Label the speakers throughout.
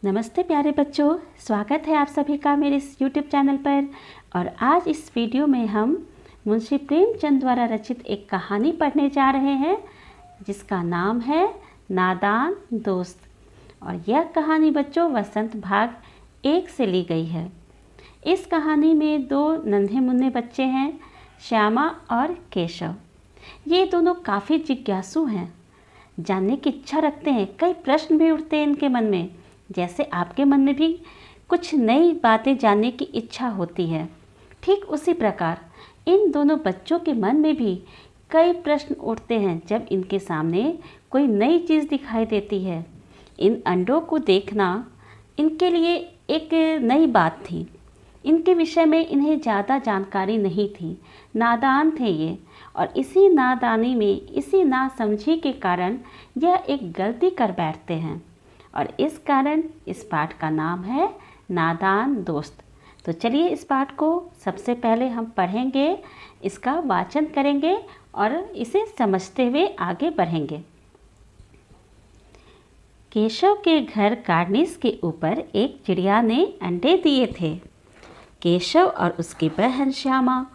Speaker 1: नमस्ते प्यारे बच्चों, स्वागत है आप सभी का मेरे इस YouTube चैनल पर। और आज इस वीडियो में हम मुंशी प्रेमचंद द्वारा रचित एक कहानी पढ़ने जा रहे हैं जिसका नाम है नादान दोस्त। और यह कहानी बच्चों वसंत भाग 1 से ली गई है। इस कहानी में 2 नन्हे मुन्ने बच्चे हैं, श्यामा और केशव। ये दोनों काफ़ी जिज्ञासु हैं, जानने की इच्छा रखते हैं। कई प्रश्न भी उठते हैं इनके मन में, जैसे आपके मन में भी कुछ नई बातें जानने की इच्छा होती है। ठीक उसी प्रकार इन दोनों बच्चों के मन में भी कई प्रश्न उठते हैं जब इनके सामने कोई नई चीज़ दिखाई देती है। इन अंडों को देखना इनके लिए एक नई बात थी। इनके विषय में इन्हें ज़्यादा जानकारी नहीं थी, नादान थे ये। और इसी नादानी में, इसी नासमझी के कारण यह एक गलती कर बैठते हैं। और इस कारण इस पाठ का नाम है नादान दोस्त। तो चलिए इस पाठ को सबसे पहले हम पढ़ेंगे, इसका वाचन करेंगे और इसे समझते हुए आगे बढ़ेंगे। केशव के घर कार्निस के ऊपर एक चिड़िया ने अंडे दिए थे। केशव और उसकी बहन श्यामा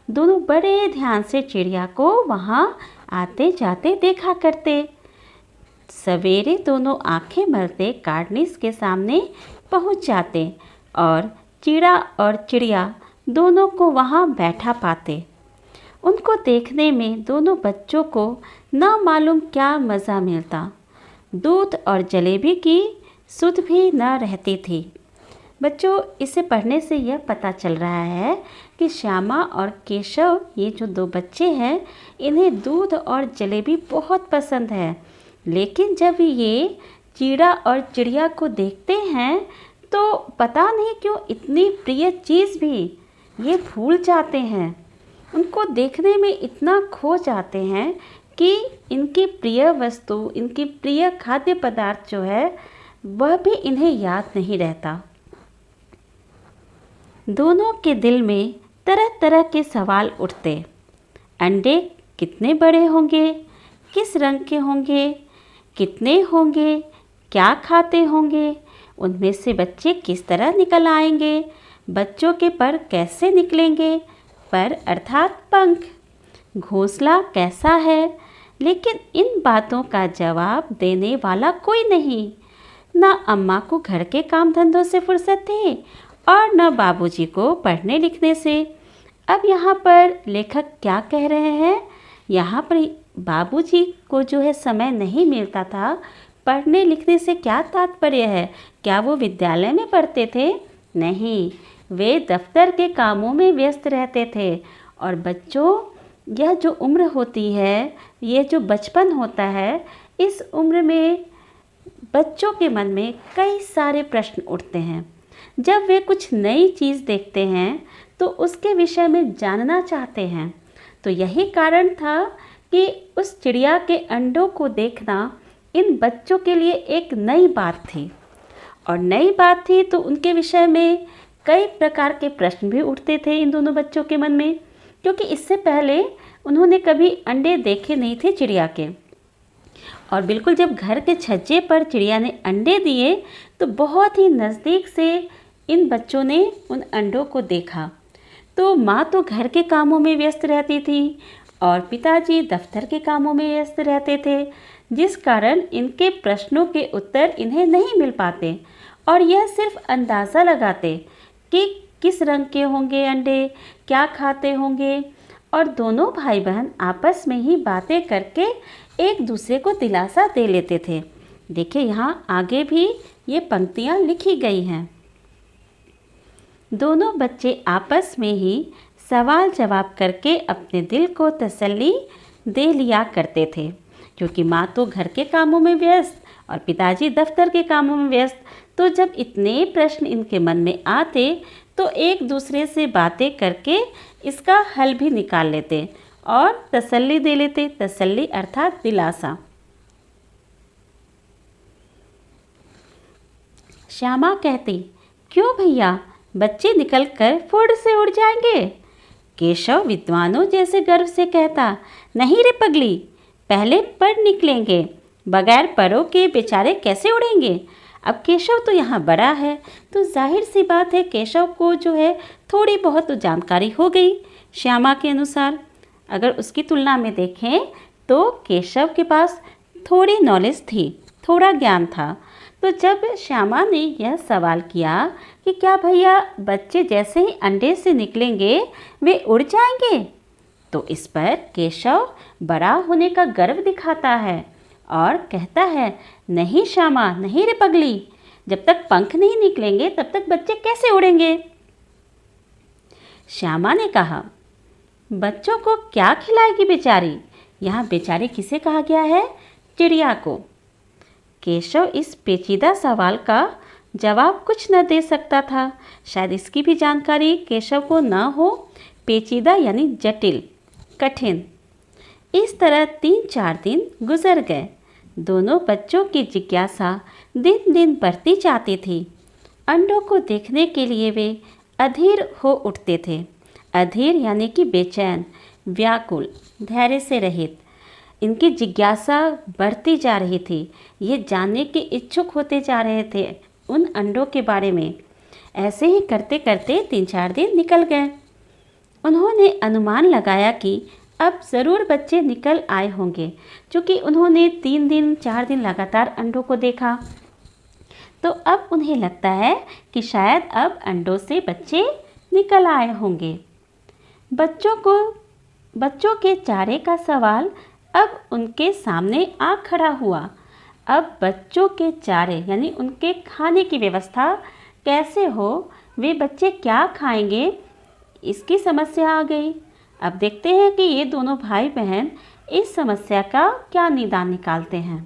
Speaker 1: दोनों बड़े ध्यान से चिड़िया को वहाँ आते जाते देखा करते। सवेरे दोनों आंखें मलते कार्निस के सामने पहुंच जाते और चिड़ा और चिड़िया दोनों को वहां बैठा पाते। उनको देखने में दोनों बच्चों को न मालूम क्या मज़ा मिलता। दूध और जलेबी की सुध भी न रहती थी। बच्चों, इसे पढ़ने से यह पता चल रहा है कि श्यामा और केशव, ये जो 2 बच्चे हैं, इन्हें दूध और जलेबी बहुत पसंद है। लेकिन जब ये चिड़ा और चिड़िया को देखते हैं तो पता नहीं क्यों इतनी प्रिय चीज़ भी ये भूल जाते हैं। उनको देखने में इतना खो जाते हैं कि इनकी प्रिय वस्तु, इनकी प्रिय खाद्य पदार्थ जो है वह भी इन्हें याद नहीं रहता। दोनों के दिल में तरह तरह के सवाल उठते। अंडे कितने बड़े होंगे, किस रंग के होंगे, कितने होंगे, क्या खाते होंगे, उनमें से बच्चे किस तरह निकल आएंगे, बच्चों के पर कैसे निकलेंगे, पर अर्थात पंख, घोंसला कैसा है। लेकिन इन बातों का जवाब देने वाला कोई नहीं। न अम्मा को घर के काम धंधों से फुर्सत थी और न बाबूजी को पढ़ने लिखने से। अब यहाँ पर लेखक क्या कह रहे हैं, यहाँ पर बाबूजी को जो है समय नहीं मिलता था। पढ़ने लिखने से क्या तात्पर्य है? क्या वो विद्यालय में पढ़ते थे? नहीं, वे दफ्तर के कामों में व्यस्त रहते थे। और बच्चों, यह जो उम्र होती है, ये जो बचपन होता है, इस उम्र में बच्चों के मन में कई सारे प्रश्न उठते हैं। जब वे कुछ नई चीज़ देखते हैं तो उसके विषय में जानना चाहते हैं। तो यही कारण था कि उस चिड़िया के अंडों को देखना इन बच्चों के लिए एक नई बात थी। और नई बात थी तो उनके विषय में कई प्रकार के प्रश्न भी उठते थे इन दोनों बच्चों के मन में, क्योंकि इससे पहले उन्होंने कभी अंडे देखे नहीं थे चिड़िया के। और बिल्कुल जब घर के छज्जे पर चिड़िया ने अंडे दिए तो बहुत ही नज़दीक से इन बच्चों ने उन अंडों को देखा। तो माँ तो घर के कामों में व्यस्त रहती थी और पिताजी दफ्तर के कामों में व्यस्त रहते थे, जिस कारण इनके प्रश्नों के उत्तर इन्हें नहीं मिल पाते। और यह सिर्फ अंदाज़ा लगाते कि किस रंग के होंगे अंडे, क्या खाते होंगे। और दोनों भाई बहन आपस में ही बातें करके एक दूसरे को दिलासा दे लेते थे। देखिए, यहाँ आगे भी ये पंक्तियाँ लिखी गई हैं। दोनों बच्चे आपस में ही सवाल जवाब करके अपने दिल को तसल्ली दे लिया करते थे, क्योंकि माँ तो घर के कामों में व्यस्त और पिताजी दफ्तर के कामों में व्यस्त। तो जब इतने प्रश्न इनके मन में आते तो एक दूसरे से बातें करके इसका हल भी निकाल लेते और तसल्ली दे लेते। तसल्ली अर्थात दिलासा। श्यामा कहती, क्यों भैया, बच्चे निकलकर फुर्र से उड़ जाएंगे। केशव विद्वानों जैसे गर्व से कहता, नहीं रे पगली, पहले पर निकलेंगे, बगैर परों के बेचारे कैसे उड़ेंगे। अब केशव तो यहाँ बड़ा है, तो जाहिर सी बात है केशव को जो है थोड़ी बहुत तो जानकारी हो गई श्यामा के अनुसार। अगर उसकी तुलना में देखें तो केशव के पास थोड़ी नॉलेज थी, थोड़ा ज्ञान था। तो जब श्यामा ने यह सवाल किया कि क्या भैया बच्चे जैसे ही अंडे से निकलेंगे वे उड़ जाएंगे, तो इस पर केशव बड़ा होने का गर्व दिखाता है और कहता है, नहीं श्यामा, नहीं रे पगली, जब तक पंख नहीं निकलेंगे तब तक बच्चे कैसे उड़ेंगे। श्यामा ने कहा, बच्चों को क्या खिलाएगी बेचारी। यहाँ बेचारी किसे कहा गया है? चिड़िया को। केशव इस पेचीदा सवाल का जवाब कुछ न दे सकता था। शायद इसकी भी जानकारी केशव को न हो। पेचीदा यानी जटिल, कठिन। इस तरह 3-4 दिन गुजर गए। दोनों बच्चों की जिज्ञासा दिन दिन बढ़ती जाती थी। अंडों को देखने के लिए वे अधीर हो उठते थे। अधीर यानी कि बेचैन, व्याकुल, धैर्य से रहित। इनकी जिज्ञासा बढ़ती जा रही थी। ये जानने के इच्छुक होते जा रहे थे उन अंडों के बारे में। ऐसे ही करते करते 3-4 दिन निकल गए। उन्होंने अनुमान लगाया कि अब ज़रूर बच्चे निकल आए होंगे, क्योंकि उन्होंने 3-4 दिन लगातार अंडों को देखा। तो अब उन्हें लगता है कि शायद अब अंडों से बच्चे निकल आए होंगे। बच्चों के चारे का सवाल अब उनके सामने आ खड़ा हुआ। अब बच्चों के चारे यानी उनके खाने की व्यवस्था कैसे हो, वे बच्चे क्या खाएंगे, इसकी समस्या आ गई। अब देखते हैं कि ये दोनों भाई बहन इस समस्या का क्या निदान निकालते हैं।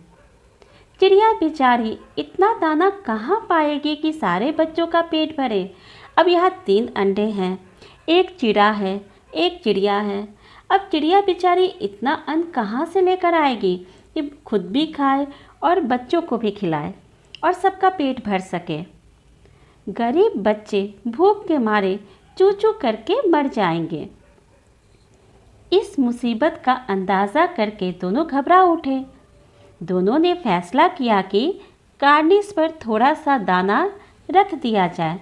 Speaker 1: चिड़िया बेचारी इतना दाना कहाँ पाएगी कि सारे बच्चों का पेट भरे। अब यहाँ 3 अंडे हैं, एक चिड़ा है, एक चिड़िया है। अब चिड़िया बेचारी इतना अन्न कहाँ से लेकर आएगी कि खुद भी खाए और बच्चों को भी खिलाए और सबका पेट भर सके। गरीब बच्चे भूख के मारे चू चू करके मर जाएंगे। इस मुसीबत का अंदाज़ा करके दोनों घबरा उठे। दोनों ने फैसला किया कि कार्निस पर थोड़ा सा दाना रख दिया जाए।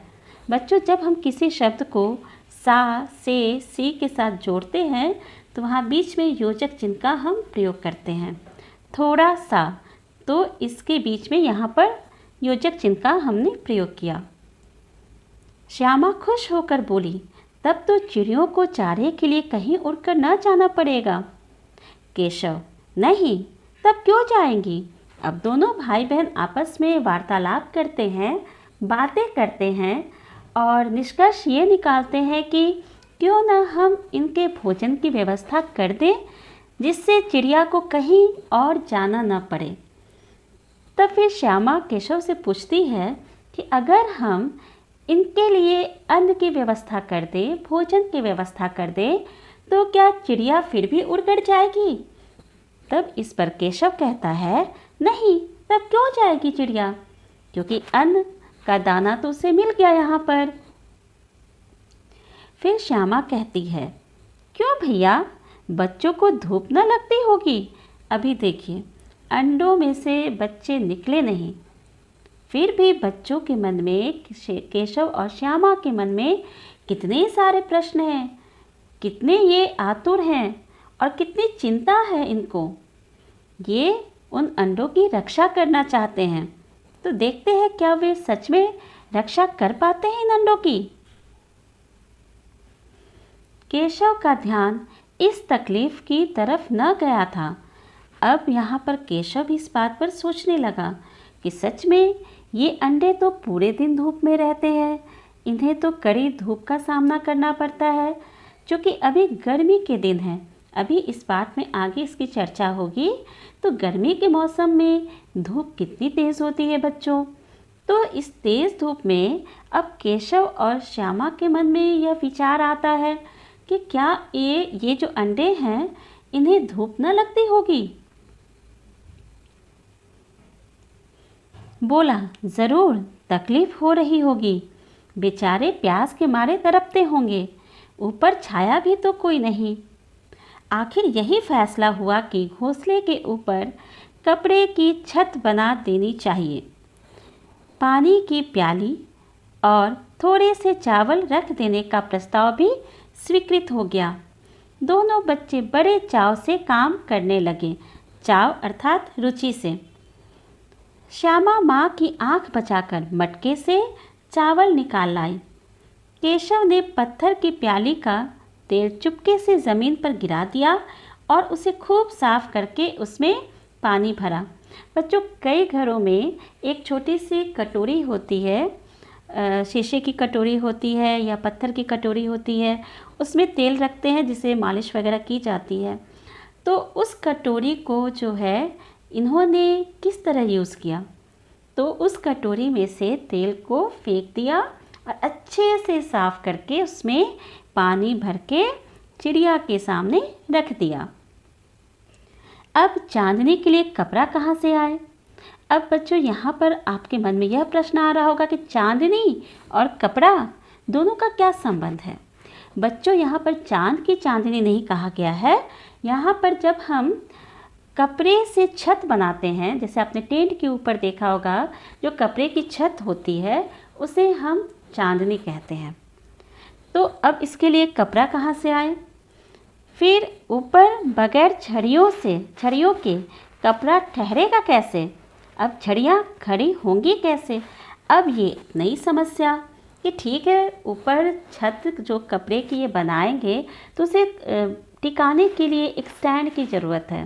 Speaker 1: बच्चों, जब हम किसी शब्द को सा, से, सी के साथ जोड़ते हैं तो वहाँ बीच में योजक चिन्ह का हम प्रयोग करते हैं। थोड़ा सा, तो इसके बीच में यहाँ पर योजक चिन्ह का हमने प्रयोग किया। श्यामा खुश होकर बोली, तब तो चिड़ियों को चारे के लिए कहीं उड़कर न जाना पड़ेगा। केशव, नहीं, तब क्यों जाएंगी। अब दोनों भाई बहन आपस में वार्तालाप करते हैं, बातें करते हैं और निष्कर्ष ये निकालते हैं कि क्यों न हम इनके भोजन की व्यवस्था कर दें, जिससे चिड़िया को कहीं और जाना न पड़े। तब फिर श्यामा केशव से पूछती है कि अगर हम इनके लिए अन्न की व्यवस्था कर दें, भोजन की व्यवस्था कर दें, तो क्या चिड़िया फिर भी उड़कर जाएगी। तब इस पर केशव कहता है, नहीं, तब क्यों जाएगी चिड़िया, क्योंकि अन्न का दाना तो उसे मिल गया यहाँ पर। फिर श्यामा कहती है, क्यों भैया, बच्चों को धूप न लगती होगी। अभी देखिए, अंडों में से बच्चे निकले नहीं, फिर भी बच्चों के मन में, केशव और श्यामा के मन में कितने सारे प्रश्न हैं, कितने ये आतुर हैं और कितनी चिंता है इनको। ये उन अंडों की रक्षा करना चाहते हैं। तो देखते हैं क्या वे सच में रक्षा कर पाते हैं इन अंडों की। केशव का ध्यान इस तकलीफ की तरफ न गया था। अब यहाँ पर केशव इस बात पर सोचने लगा कि सच में ये अंडे तो पूरे दिन धूप में रहते हैं, इन्हें तो कड़ी धूप का सामना करना पड़ता है, क्योंकि अभी गर्मी के दिन हैं। अभी इस बात में आगे इसकी चर्चा होगी। तो गर्मी के मौसम में धूप कितनी तेज़ होती है बच्चों। तो इस तेज़ धूप में अब केशव और श्यामा के मन में यह विचार आता है कि क्या ये जो अंडे हैं, इन्हें धूप न लगती होगी। बोला, ज़रूर तकलीफ़ हो रही होगी, बेचारे प्यास के मारे तड़पते होंगे, ऊपर छाया भी तो कोई नहीं। आखिर यही फैसला हुआ कि घोंसले के ऊपर कपड़े की छत बना देनी चाहिए। पानी की प्याली और थोड़े से चावल रख देने का प्रस्ताव भी स्वीकृत हो गया। दोनों बच्चे बड़े चाव से काम करने लगे, चाव अर्थात रुचि से। श्यामा माँ की आंख बचाकर मटके से चावल निकाल लाई। केशव ने पत्थर की प्याली का तेल चुपके से ज़मीन पर गिरा दिया और उसे खूब साफ करके उसमें पानी भरा। बच्चों, कई घरों में एक छोटी सी कटोरी होती है, शीशे की कटोरी होती है या पत्थर की कटोरी होती है, उसमें तेल रखते हैं जिसे मालिश वगैरह की जाती है। तो उस कटोरी को जो है इन्होंने किस तरह यूज़ किया, तो उस कटोरी में से तेल को फेंक दिया और अच्छे से साफ करके उसमें पानी भर के चिड़िया के सामने रख दिया। अब चांदनी के लिए कपड़ा कहाँ से आए? अब बच्चों, यहाँ पर आपके मन में यह प्रश्न आ रहा होगा कि चांदनी और कपड़ा दोनों का क्या संबंध है? बच्चों, यहाँ पर चांद की चांदनी नहीं कहा गया है। यहाँ पर जब हम कपड़े से छत बनाते हैं, जैसे आपने टेंट के ऊपर देखा होगा, जो कपड़े की छत होती है उसे हम चांदनी कहते हैं। तो अब इसके लिए कपड़ा कहाँ से आए? फिर ऊपर बगैर छड़ियों के कपड़ा ठहरेगा कैसे? अब छड़ियाँ खड़ी होंगी कैसे? अब ये नई समस्या कि ठीक है, ऊपर छत जो कपड़े की ये बनाएंगे तो उसे टिकाने के लिए एक स्टैंड की ज़रूरत है।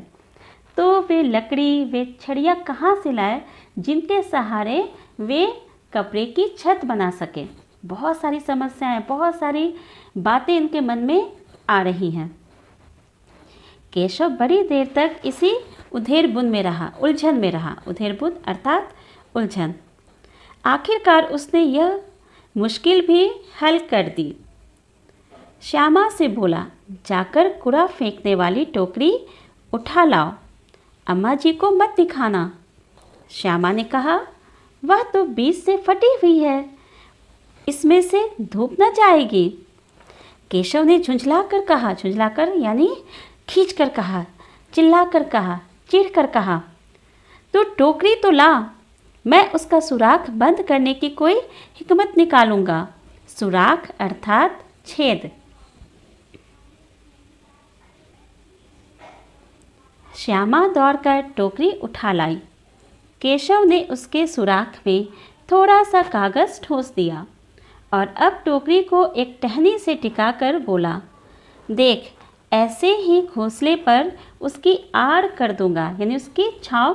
Speaker 1: तो वे लकड़ी, वे छड़ियाँ कहाँ से लाए जिनके सहारे वे कपड़े की छत बना सके? बहुत सारी समस्याएं, बहुत सारी बातें इनके मन में आ रही हैं। केशव बड़ी देर तक इसी उधेड़-बुन में रहा, उलझन में रहा। उधेड़-बुन अर्थात उलझन। आखिरकार उसने यह मुश्किल भी हल कर दी। श्यामा से बोला, जाकर कूड़ा फेंकने वाली टोकरी उठा लाओ, अम्मा जी को मत दिखाना। श्यामा ने कहा, वह तो बीच से फटी हुई है, इसमें से धूप न जाएगी। केशव ने झुंझलाकर यानी खींचकर कहा, चिल्लाकर कहा, चीढ़कर कहा, तो टोकरी तो ला, मैं उसका सुराख बंद करने की कोई हिकमत निकालूंगा। सुराख अर्थात छेद। श्यामा दौड़कर टोकरी उठा लाई। केशव ने उसके सुराख में थोड़ा सा कागज़ ठोस दिया और अब टोकरी को एक टहनी से टिकाकर बोला, देख, ऐसे ही घोंसले पर उसकी आड़ कर दूंगा, यानी उसकी छांव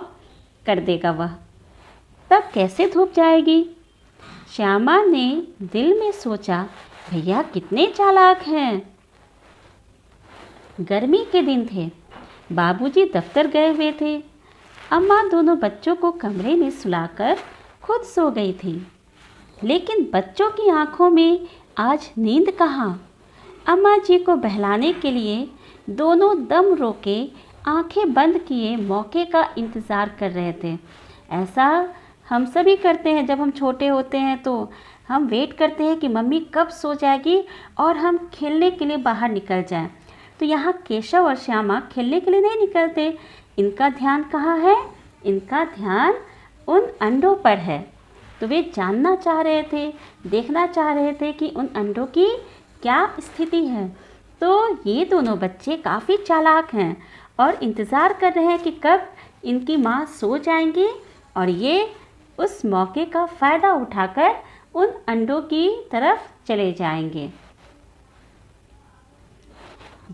Speaker 1: कर देगा वह। तब कैसे धूप जाएगी? श्यामा ने दिल में सोचा, भैया कितने चालाक हैं। गर्मी के दिन थे, बाबूजी दफ्तर गए हुए थे। अम्मा दोनों बच्चों को कमरे में सुलाकर खुद सो गई थी, लेकिन बच्चों की आंखों में आज नींद कहाँ। अम्मा जी को बहलाने के लिए दोनों दम रोके, आंखें बंद किए मौके का इंतज़ार कर रहे थे। ऐसा हम सभी करते हैं, जब हम छोटे होते हैं तो हम वेट करते हैं कि मम्मी कब सो जाएगी और हम खेलने के लिए बाहर निकल जाएं। तो यहाँ केशव और श्यामा खेलने के लिए नहीं निकलते, इनका ध्यान कहाँ है? इनका ध्यान उन अंडों पर है। तो वे जानना चाह रहे थे, देखना चाह रहे थे कि उन अंडों की क्या स्थिति है। तो ये दोनों बच्चे काफ़ी चालाक हैं और इंतज़ार कर रहे हैं कि कब इनकी माँ सो जाएंगी और ये उस मौके का फ़ायदा उठाकर उन अंडों की तरफ चले जाएंगे।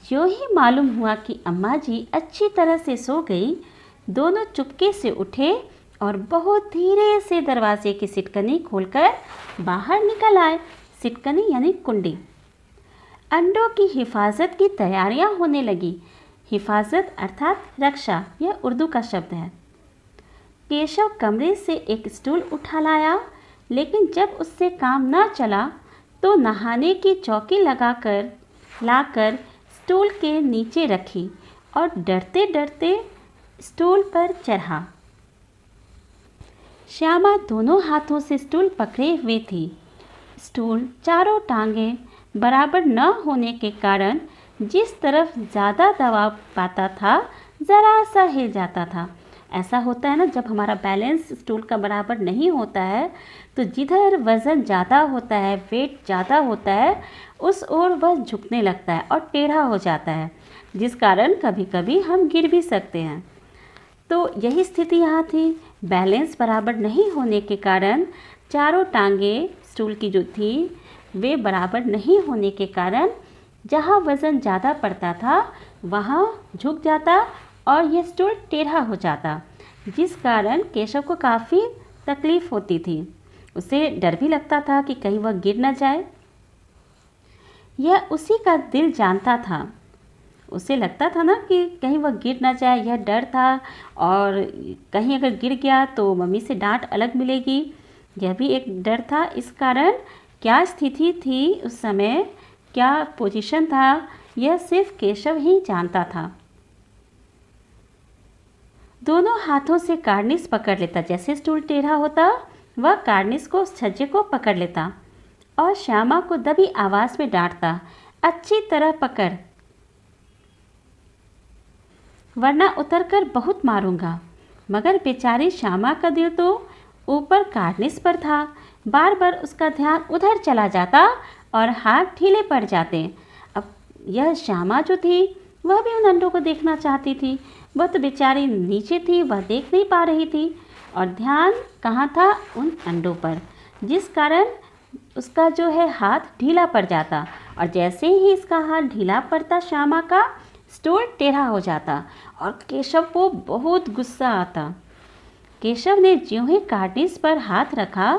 Speaker 1: जो ही मालूम हुआ कि अम्मा जी अच्छी तरह से सो गई, दोनों चुपके से उठे और बहुत धीरे से दरवाजे की सिटकनी खोलकर बाहर निकल आए। सिटकनी यानी कुंडी। अंडों की हिफाजत की तैयारियां होने लगी। हिफाजत अर्थात रक्षा, यह उर्दू का शब्द है। केशव कमरे से एक स्टूल उठा लाया, लेकिन जब उससे काम न चला तो नहाने की चौकी लाकर स्टूल के नीचे रखी और डरते डरते स्टूल पर चढ़ा। श्यामा दोनों हाथों से स्टूल पकड़े हुए थी। स्टूल चारों टांगें बराबर न होने के कारण जिस तरफ ज़्यादा दबाव पाता था, ज़रा सा हिल जाता था। ऐसा होता है ना, जब हमारा बैलेंस स्टूल का बराबर नहीं होता है तो जिधर वज़न ज़्यादा होता है, वेट ज़्यादा होता है, उस ओर वह झुकने लगता है और टेढ़ा हो जाता है, जिस कारण कभी कभी हम गिर भी सकते हैं। तो यही स्थिति यहाँ थी। बैलेंस बराबर नहीं होने के कारण चारों टांगें स्टूल की जो थी वे बराबर नहीं होने के कारण जहाँ वज़न ज़्यादा पड़ता था वहाँ झुक जाता और ये स्टूल टेढ़ा हो जाता, जिस कारण केशव को काफ़ी तकलीफ़ होती थी। उसे डर भी लगता था कि कहीं वह गिर न जाए। यह उसी का दिल जानता था। उसे लगता था ना कि कहीं वह गिर ना जाए, यह डर था। और कहीं अगर गिर गया तो मम्मी से डांट अलग मिलेगी, यह भी एक डर था। इस कारण क्या स्थिति थी उस समय, क्या पोजीशन था, यह सिर्फ केशव ही जानता था। दोनों हाथों से कार्निस पकड़ लेता। जैसे स्टूल टेढ़ा होता वह कार्निस को, उस छज्जे को पकड़ लेता और श्यामा को दबी आवाज़ में डांटता, अच्छी तरह पकड़, वरना उतरकर बहुत मारूंगा। मगर बेचारी श्यामा का दिल तो ऊपर कार्निस पर था। बार बार उसका ध्यान उधर चला जाता और हाथ ढीले पड़ जाते। अब यह श्यामा जो थी वह भी उन अंडों को देखना चाहती थी। वह तो बेचारी नीचे थी, वह देख नहीं पा रही थी और ध्यान कहाँ था, उन अंडों पर, जिस कारण उसका जो है हाथ ढीला पड़ जाता। और जैसे ही इसका हाथ ढीला पड़ता श्यामा का स्टूल टेढ़ा हो जाता और केशव को बहुत गुस्सा आता। केशव ने ज्यों ही कार्निस पर हाथ रखा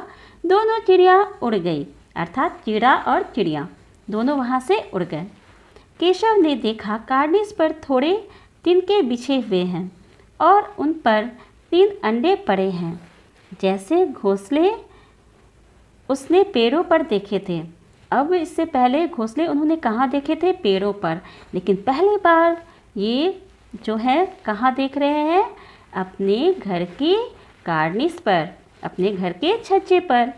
Speaker 1: दोनों चिड़िया उड़ गई, अर्थात कीड़ा और चिड़िया दोनों वहाँ से उड़ गए। केशव ने देखा कार्निस पर थोड़े तिनके बिछे हुए हैं और उन पर 3 अंडे पड़े हैं, जैसे घोंसले उसने पेड़ों पर देखे थे। अब इससे पहले घोंसले उन्होंने कहाँ देखे थे, पेड़ों पर, लेकिन पहली बार ये जो है कहाँ देख रहे हैं, अपने घर की कार्निस पर, अपने घर के छज्जे पर।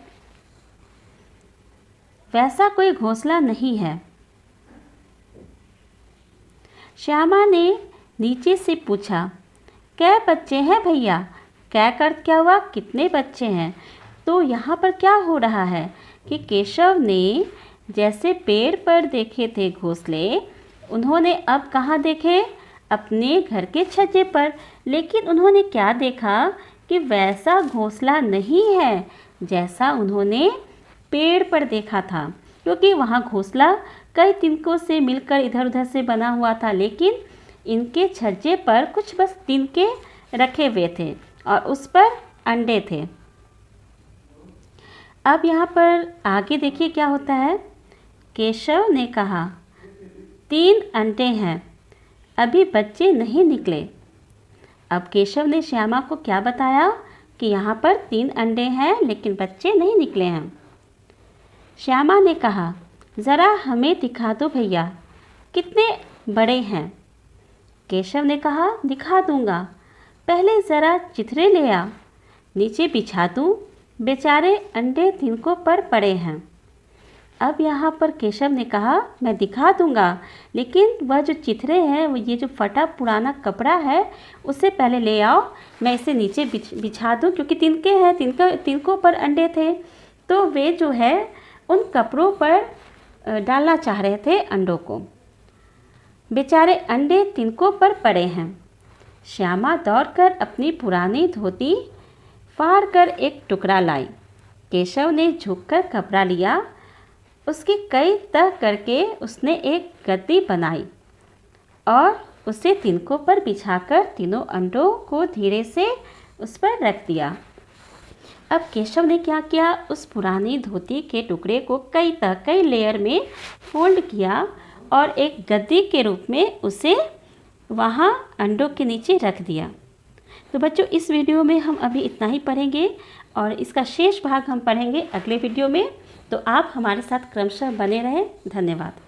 Speaker 1: वैसा कोई घोंसला नहीं है। श्यामा ने नीचे से पूछा, कै बच्चे हैं भैया? कै कर क्या हुआ, कितने बच्चे हैं? तो यहाँ पर क्या हो रहा है कि केशव ने जैसे पेड़ पर देखे थे घोंसले, उन्होंने अब कहाँ देखे, अपने घर के छज्जे पर। लेकिन उन्होंने क्या देखा कि वैसा घोंसला नहीं है जैसा उन्होंने पेड़ पर देखा था, क्योंकि वहाँ घोंसला कई तिनकों से मिलकर इधर उधर से बना हुआ था, लेकिन इनके छज्जे पर कुछ बस तिनके रखे हुए थे और उस पर अंडे थे। अब यहाँ पर आगे देखिए क्या होता है। केशव ने कहा, 3 अंडे हैं, अभी बच्चे नहीं निकले। अब केशव ने श्यामा को क्या बताया कि यहाँ पर 3 अंडे हैं लेकिन बच्चे नहीं निकले हैं। श्यामा ने कहा, ज़रा हमें दिखा दो भैया, कितने बड़े हैं? केशव ने कहा, दिखा दूँगा, पहले ज़रा चिथड़े ले आ, नीचे बिछा दूँ, बेचारे अंडे तिनकों पर पड़े हैं। अब यहाँ पर केशव ने कहा, मैं दिखा दूँगा, लेकिन वह जो चिथड़े हैं, वो ये जो फटा पुराना कपड़ा है, उसे पहले ले आओ, मैं इसे नीचे बिछा दूँ, क्योंकि तिनके हैं, तिनकों पर अंडे थे, तो वे जो है उन कपड़ों पर डालना चाह रहे थे अंडों को। बेचारे अंडे तिनकों पर पड़े हैं। श्यामा दौड़कर अपनी पुरानी धोती फाड़ कर एक टुकड़ा लाई। केशव ने झुककर कपड़ा लिया, उसकी कई तह करके उसने एक गद्दी बनाई और उसे तिनकों पर बिछाकर तीनों अंडों को धीरे से उस पर रख दिया। अब केशव ने क्या किया, उस पुरानी धोती के टुकड़े को कई लेयर में फोल्ड किया और एक गद्दी के रूप में उसे वहाँ अंडों के नीचे रख दिया। तो बच्चों, इस वीडियो में हम अभी इतना ही पढ़ेंगे और इसका शेष भाग हम पढ़ेंगे अगले वीडियो में। तो आप हमारे साथ क्रमशः बने रहें। धन्यवाद।